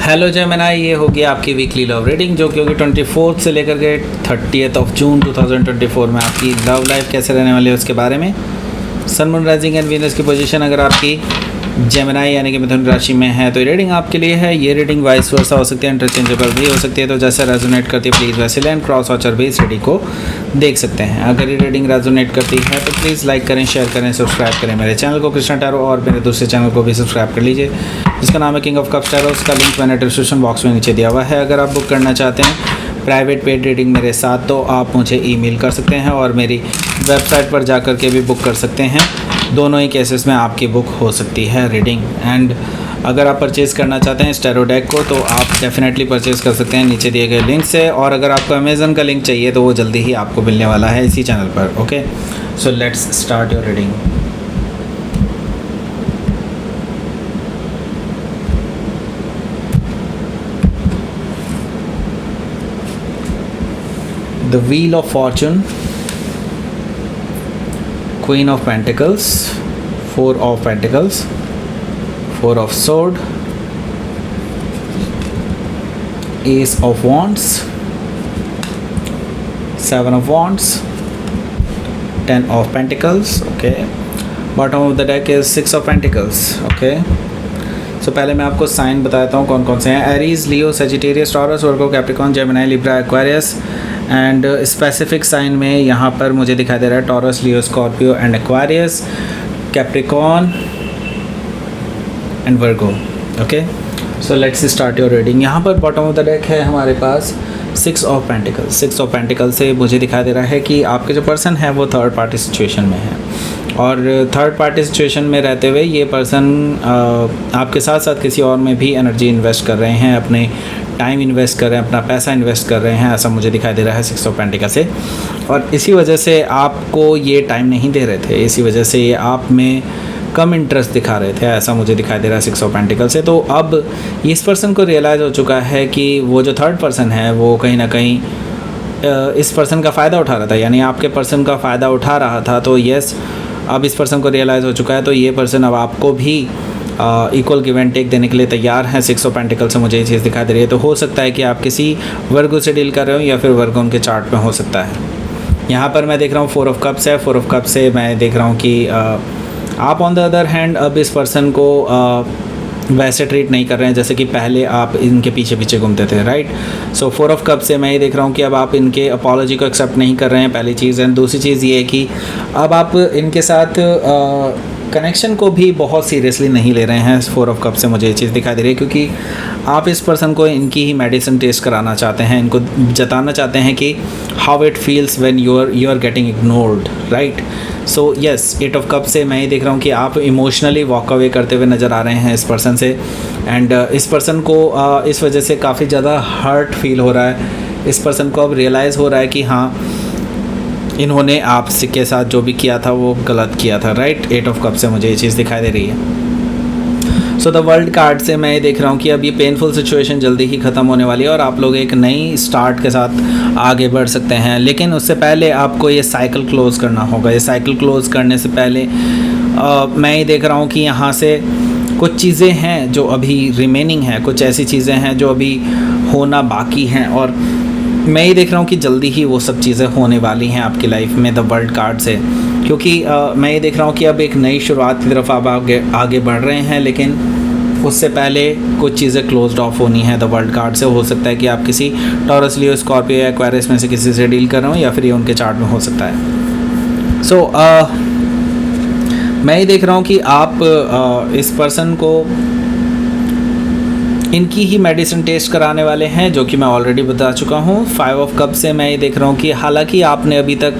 Hello Gemini, ये होगी आपकी वीकली लव रीडिंग जो कि होगी 24 से लेकर के 30 जून 2024 में आपकी लव लाइफ कैसे रहने वाली है उसके बारे में। Sun moon rising and Venus की पोजीशन अगर आपकी जेमिनी यानी कि मिथुन राशि में है तो ये रीडिंग आपके लिए है। ये रीडिंग वाइस वर्सा हो सकती है, इंटरचेंजेबल भी हो सकती है, तो जैसे रेजोनेट करती है प्लीज़ वैसे लें। क्रॉस वॉचर भी इस रीडिंग को देख सकते हैं। अगर ये रीडिंग रेजोनेट करती है तो प्लीज़ लाइक करें, शेयर करें, सब्सक्राइब करें मेरे चैनल को कृष्णा टैरो, और मेरे दूसरे चैनल को भी सब्सक्राइब कर लीजिए जिसका नाम है किंग ऑफ कप्स टैरो। उसका लिंक मैंने डिस्क्रिप्शन बॉक्स में नीचे दिया हुआ है। अगर आप बुक करना चाहते हैं प्राइवेट पेड रीडिंग मेरे साथ तो आप मुझे ईमेल कर सकते हैं और मेरी वेबसाइट पर जा कर के भी बुक कर सकते हैं। दोनों ही केसेस में आपकी बुक हो सकती है रीडिंग। एंड अगर आप परचेज़ करना चाहते हैं इस टैरो डेक को तो आप डेफिनेटली परचेज़ कर सकते हैं नीचे दिए गए लिंक से। और अगर आपको अमेज़न का लिंक चाहिए तो वो जल्दी ही आपको मिलने वाला है इसी चैनल पर। Okay, so let's start your reading. The Wheel of Fortune, Queen of Pentacles, Four of Pentacles, Four of Sword, Ace of Wands, Seven of Wands, Ten of Pentacles. Okay, bottom of the deck is Six of Pentacles. Okay, so पहले मैं आपको sign बताता हूँ कौन कौन से हैं। Aries, Leo, Sagittarius, Taurus, Virgo, Capricorn, Gemini, Libra, Aquarius. And specific sign में यहाँ पर मुझे दिखाई दे रहा है Taurus, Leo, Scorpio and Aquarius, Capricorn and Virgo. Okay, so let's start your reading. यहाँ पर बॉटम ऑफ द डेक है हमारे पास six of pentacles. Six of pentacle से मुझे दिखाई दे रहा है कि आपके जो पर्सन है वो थर्ड पार्टी सिचुएशन में है, और थर्ड पार्टी सिचुएशन में रहते हुए ये पर्सन आपके साथ साथ किसी और में भी एनर्जी इन्वेस्ट कर रहे हैं, अपने टाइम इन्वेस्ट कर रहे हैं, अपना पैसा इन्वेस्ट कर रहे हैं, ऐसा मुझे दिखाई दे रहा है सिक्स ऑफ पेंटिकल से। और इसी वजह से आपको ये टाइम नहीं दे रहे थे, इसी वजह से ये आप में कम इंटरेस्ट दिखा रहे थे, ऐसा मुझे दिखाई दे रहा है सिक्स ऑफ पेंटिकल से। तो अब इस पर्सन को रियलाइज़ हो चुका है कि वो जो थर्ड पर्सन है वो कहीं ना कहीं इस पर्सन का फ़ायदा उठा रहा था, यानी आपके पर्सन का फ़ायदा उठा रहा था। तो यस, अब इस पर्सन को रियलाइज़ हो चुका है, तो ये पर्सन अब आपको भी इक्वल गिव एंड टेक देने के लिए तैयार हैं। सिक्स ऑफ पेंटिकल से मुझे ये चीज़ दिखाई दे रही है। तो हो सकता है कि आप किसी वर्गो से डील कर रहे हो या फिर वर्गो उनके चार्ट में हो सकता है। यहाँ पर मैं देख रहा हूँ फोर ऑफ कप्स है। फोर ऑफ कप्स से मैं देख रहा हूँ कि आप ऑन द अदर हैंड अब इस पर्सन को वैसे ट्रीट नहीं कर रहे हैं जैसे कि पहले आप इनके पीछे पीछे घूमते थे, right. So four of cup से मैं ये देख रहा हूँ कि अब आप इनके अपॉलॉजी को एक्सेप्ट नहीं कर रहे हैं, पहली चीज़। एंड दूसरी चीज़ ये है कि अब आप इनके साथ कनेक्शन को भी बहुत सीरियसली नहीं ले रहे हैं। फोर ऑफ कप से मुझे ये चीज़ दिखाई दे रही है क्योंकि आप इस पर्सन को इनकी ही मेडिसिन टेस्ट कराना चाहते हैं, इनको जताना चाहते हैं कि how it feels when you are getting ignored, right. So yes, eight of cup से मैं ये देख रहा हूँ कि आप इमोशनली वॉक अवे करते हुए नज़र आ रहे हैं इस पर्सन से। एंड इस पर्सन को इस वजह से काफ़ी ज़्यादा हर्ट फील हो रहा है। इस पर्सन को अब रियलाइज़ हो रहा है कि हाँ, इन्होंने आपके साथ जो भी किया था वो गलत किया था, राइट। एट ऑफ कप से मुझे ये चीज़ दिखाई दे रही है। सो द वर्ल्ड कार्ड से मैं ये देख रहा हूँ कि अब ये पेनफुल सिचुएशन जल्दी ही ख़त्म होने वाली है और आप लोग एक नई स्टार्ट के साथ आगे बढ़ सकते हैं। लेकिन उससे पहले आपको ये साइकिल क्लोज़ करना होगा। ये साइकिल क्लोज़ करने से पहले मैं ये देख रहा हूँ कि यहाँ से कुछ चीज़ें हैं जो अभी रिमेनिंग हैं, कुछ ऐसी चीज़ें हैं जो अभी होना बाकी हैं, और मैं ये देख रहा हूँ कि जल्दी ही वो सब चीज़ें होने वाली हैं आपकी लाइफ में द वर्ल्ड कार्ड से। क्योंकि मैं ये देख रहा हूँ कि अब एक नई शुरुआत की तरफ आप आगे बढ़ रहे हैं, लेकिन उससे पहले कुछ चीज़ें क्लोज्ड ऑफ होनी है द वर्ल्ड कार्ड से। हो सकता है कि आप किसी टॉरस, लियो, स्कॉर्पियो या एक्वेरियस में से किसी से डील कर रहे हो या फिर ये उनके चार्ट में हो सकता है। सो मैं ये देख रहा हूँ कि आप इस पर्सन को इनकी ही मेडिसिन टेस्ट कराने वाले हैं, जो कि मैं ऑलरेडी बता चुका हूँ। फाइव ऑफ कप से मैं ये देख रहा हूँ कि हालांकि आपने अभी तक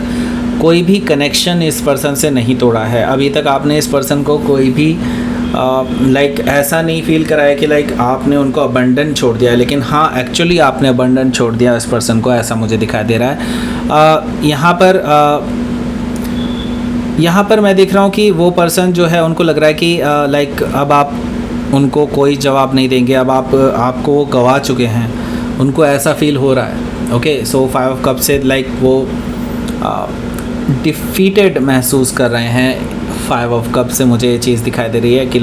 कोई भी कनेक्शन इस पर्सन से नहीं तोड़ा है, अभी तक आपने इस पर्सन को कोई भी ऐसा नहीं फील कराया कि आपने उनको अबंडन छोड़ दिया है, लेकिन हाँ एक्चुअली आपने अबंडन छोड़ दिया इस पर्सन को, ऐसा मुझे दिखाई दे रहा है। यहाँ पर मैं देख रहा हूँ कि वो पर्सन जो है उनको लग रहा है कि अब आप उनको कोई जवाब नहीं देंगे, अब आपको वो गवा चुके हैं, उनको ऐसा फील हो रहा है। Okay, so five of cup से वो डिफीटेड महसूस कर रहे हैं। फाइव ऑफ कप से मुझे ये चीज़ दिखाई दे रही है कि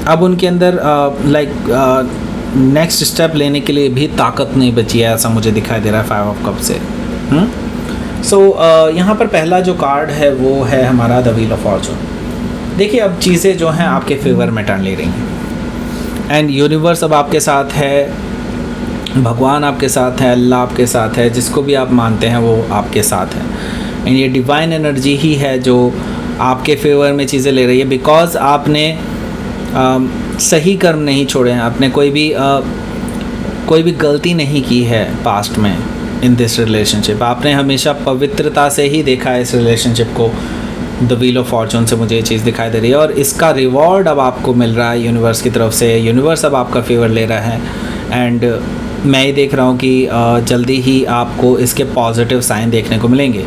अब उनके अंदर नेक्स्ट स्टेप लेने के लिए भी ताकत नहीं बची है, ऐसा मुझे दिखाई दे रहा है 5 ऑफ कप से। सो यहाँ पर पहला जो कार्ड है वो है हमारा द व्हील ऑफ फॉर्चून। देखिए अब चीज़ें जो हैं आपके फेवर में टर्न ले रही हैं एंड यूनिवर्स अब आपके साथ है, भगवान आपके साथ है, अल्लाह आपके साथ है, जिसको भी आप मानते हैं वो आपके साथ है। एंड ये डिवाइन एनर्जी ही है जो आपके फेवर में चीज़ें ले रही है, बिकॉज़ आपने सही कर्म नहीं छोड़े हैं, आपने कोई भी गलती नहीं की है पास्ट में इन दिस रिलेशनशिप। आपने हमेशा पवित्रता से ही देखा है इस रिलेशनशिप को। द व्हील ऑफ फॉर्चून से मुझे ये चीज़ दिखाई दे रही है और इसका रिवॉर्ड अब आपको मिल रहा है यूनिवर्स की तरफ से। यूनिवर्स अब आपका फेवर ले रहा है एंड मैं ये देख रहा हूँ कि जल्दी ही आपको इसके पॉजिटिव साइन देखने को मिलेंगे।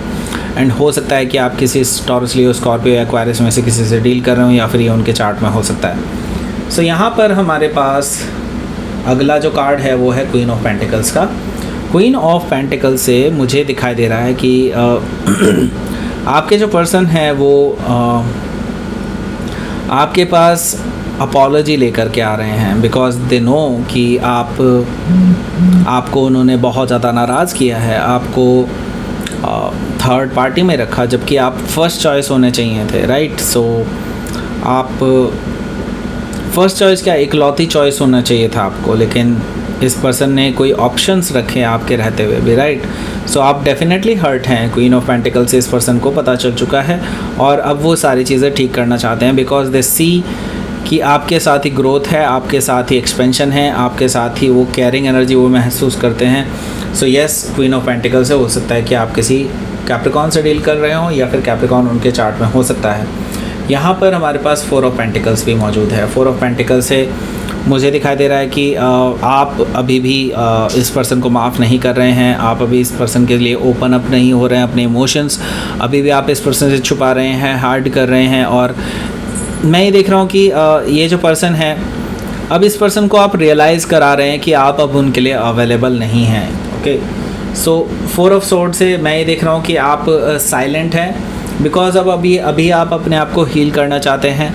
एंड हो सकता है कि आप किसी टॉरस, लियो, स्कॉर्पियो या एक्वेरियस में से किसी से डील कर रहे हो या फिर ये उनके चार्ट में हो सकता है। सो यहाँ पर हमारे पास अगला जो कार्ड है वो है क्वीन ऑफ पेंटिकल्स का। क्वीन ऑफ पेंटिकल्स से मुझे दिखाई दे रहा है कि आपके जो पर्सन है वो आपके पास अपॉलॉजी लेकर के आ रहे हैं, बिकॉज दे नो कि आपको उन्होंने बहुत ज़्यादा नाराज़ किया है, आपको थर्ड पार्टी में रखा जबकि आप फर्स्ट चॉइस होने चाहिए थे, राइट। सो आप फर्स्ट चॉइस क्या, इकलौती चॉइस होना चाहिए था आपको, लेकिन इस पर्सन ने कोई ऑप्शंस रखे आपके रहते हुए भी, राइट। सो आप डेफिनेटली हर्ट हैं। क्वीन ऑफ पेंटिकल से इस पर्सन को पता चल चुका है और अब वो सारी चीज़ें ठीक करना चाहते हैं, बिकॉज दे सी कि आपके साथ ही ग्रोथ है, आपके साथ ही एक्सपेंशन है, आपके साथ ही वो केयरिंग एनर्जी वो महसूस करते हैं। So yes, queen of pentacle से हो सकता है कि आप किसी कैप्रिकॉन से डील कर रहे हो या फिर कैप्रिकॉन उनके चार्ट में हो सकता है। यहाँ पर हमारे पास 4 ऑफ पेंटिकल्स भी मौजूद है। 4 ऑफ पेंटिकल से मुझे दिखाई दे रहा है कि आप अभी भी इस पर्सन को माफ़ नहीं कर रहे हैं, आप अभी इस पर्सन के लिए ओपन अप नहीं हो रहे हैं, अपने इमोशंस अभी भी आप इस पर्सन से छुपा रहे हैं, हाइड कर रहे हैं। और मैं ये देख रहा हूँ कि ये जो पर्सन है अब इस पर्सन को आप रियलाइज़ करा रहे हैं कि आप अब उनके लिए अवेलेबल नहीं हैं, ओके। सो 4 ऑफ सोर्ड से मैं ये देख रहा हूँ कि आप साइलेंट हैं, बिकॉज अब अभी आप अपने आप को हील करना चाहते हैं।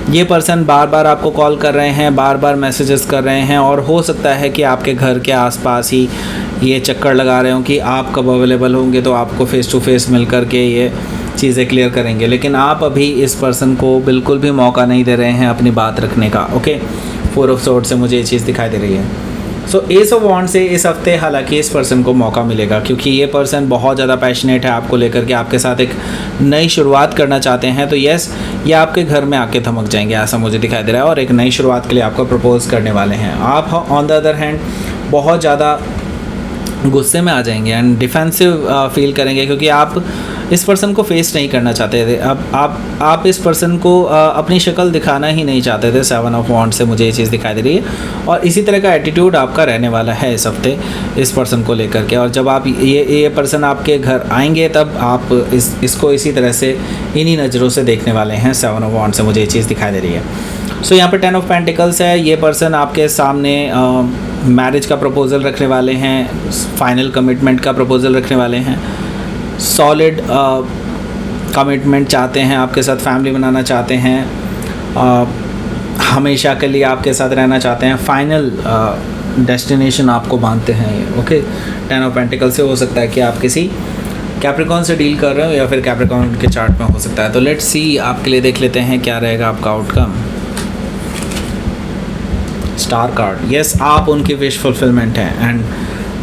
ये पर्सन बार बार आपको कॉल कर रहे हैं, बार बार मैसेजेस कर रहे हैं और हो सकता है कि आपके घर के आसपास ही ये चक्कर लगा रहे हो कि आप कब अवेलेबल होंगे तो आपको फ़ेस टू फेस मिल कर के ये चीज़ें क्लियर करेंगे, लेकिन आप अभी इस पर्सन को बिल्कुल भी मौका नहीं दे रहे हैं अपनी बात रखने का, ओके। 4 ऑफ सोर्ड से मुझे ये चीज़ दिखाई दे रही है। सो एस ऑफ वॉन्ड से इस हफ्ते हालांकि इस पर्सन को मौका मिलेगा, क्योंकि ये पर्सन बहुत ज़्यादा पैशनेट है आपको लेकर के, आपके साथ एक नई शुरुआत करना चाहते हैं। तो यस, ये आपके घर में आके थमक जाएंगे, ऐसा मुझे दिखाई दे रहा है, और एक नई शुरुआत के लिए आपको प्रपोज करने वाले हैं। आप ऑन द अदर हैंड बहुत ज़्यादा गुस्से में आ जाएंगे एंड डिफेंसिव फील करेंगे, क्योंकि आप इस पर्सन को फेस नहीं करना चाहते थे। अब आप इस पर्सन को अपनी शक्ल दिखाना ही नहीं चाहते थे। 7 ऑफ वॉन्ड से मुझे ये चीज़ दिखाई दे रही है और इसी तरह का एटीट्यूड आपका रहने वाला है इस हफ्ते इस पर्सन को लेकर के। और जब आप ये पर्सन आपके घर आएंगे तब आप इसको इसी तरह से इन्हीं नज़रों से देखने वाले हैं। 7 ऑफ वॉन्ड से मुझे ये चीज़ दिखाई दे रही है। सो यहाँ पर 10 ऑफ पेंटिकल्स है। ये पर्सन आपके सामने मैरिज का प्रपोज़ल रखने वाले हैं, फाइनल कमिटमेंट का प्रपोज़ल रखने वाले हैं, सॉलिड कमिटमेंट चाहते हैं आपके साथ, फैमिली बनाना चाहते हैं, हमेशा के लिए आपके साथ रहना चाहते हैं, फाइनल डेस्टिनेशन आपको मानते हैं ये, ओके। 10 ऑफ पेंटिकल से हो सकता है कि आप किसी कैप्रिकॉन से डील कर रहे हो या फिर कैप्रिकॉन के चार्ट में हो सकता है। तो लेट्स सी, आपके लिए देख लेते हैं क्या रहेगा आपका आउटकम। स्टार कार्ड, यस, आप उनकी विश फुलफिलमेंट हैं एंड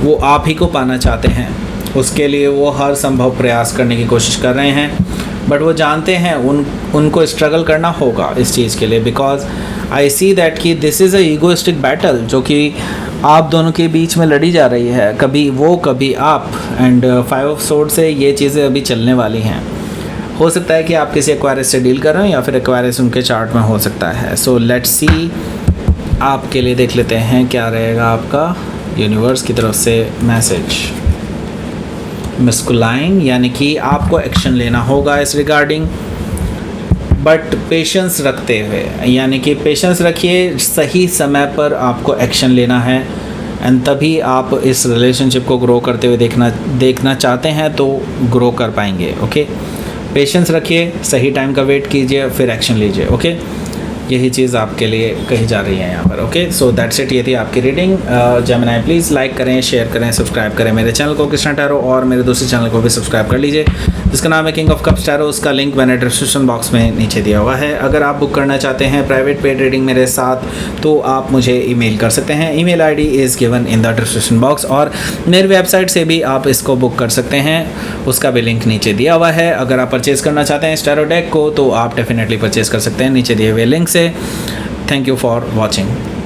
वो आप ही को पाना चाहते हैं, उसके लिए वो हर संभव प्रयास करने की कोशिश कर रहे हैं, बट वो जानते हैं उनको स्ट्रगल करना होगा इस चीज़ के लिए, बिकॉज आई सी दैट कि this is a egoistic battle जो कि आप दोनों के बीच में लड़ी जा रही है, कभी वो कभी आप। एंड 5 ऑफ सोर्ड से ये चीज़ें अभी चलने वाली हैं। हो सकता है कि आप किसी एक्वायरिस से डील कर रहे हो या फिर एक्वायरिस उनके चार्ट में हो सकता है। सो लेट्स सी, आपके लिए देख लेते हैं क्या रहेगा आपका यूनिवर्स की तरफ से मैसेज। मस्कुलाइन, यानी कि आपको एक्शन लेना होगा इस रिगार्डिंग, बट पेशेंस रखते हुए, यानी कि पेशेंस रखिए, सही समय पर आपको एक्शन लेना है एंड तभी आप इस रिलेशनशिप को ग्रो करते हुए देखना चाहते हैं तो ग्रो कर पाएंगे, ओके। पेशेंस रखिए, सही टाइम का वेट कीजिए, फिर एक्शन लीजिए, ओके। यही चीज़ आपके लिए कही जा रही है यहाँ पर। ओके, सो दैट्स इट, ये थी आपकी रीडिंग। जेमिनी प्लीज़ लाइक करें, शेयर करें, सब्सक्राइब करें मेरे चैनल को कृष्णा टैरो, और मेरे दूसरे चैनल को भी सब्सक्राइब कर लीजिए जिसका नाम है किंग ऑफ कप्स टैरो। उसका लिंक मैंने डिस्क्रिप्शन बॉक्स में नीचे दिया हुआ है। अगर आप बुक करना चाहते हैं प्राइवेट पेड रीडिंग मेरे साथ तो आप मुझे ईमेल कर सकते हैं। Email ID is given in the description box, और मेरी वेबसाइट से भी आप इसको बुक कर सकते हैं, उसका भी लिंक नीचे दिया हुआ है। अगर आप परचेज़ करना चाहते हैं इस टैरो डेक को तो आप डेफिनेटली परचेज़ कर सकते हैं नीचे दिए हुए लिंक से। Thank you for watching.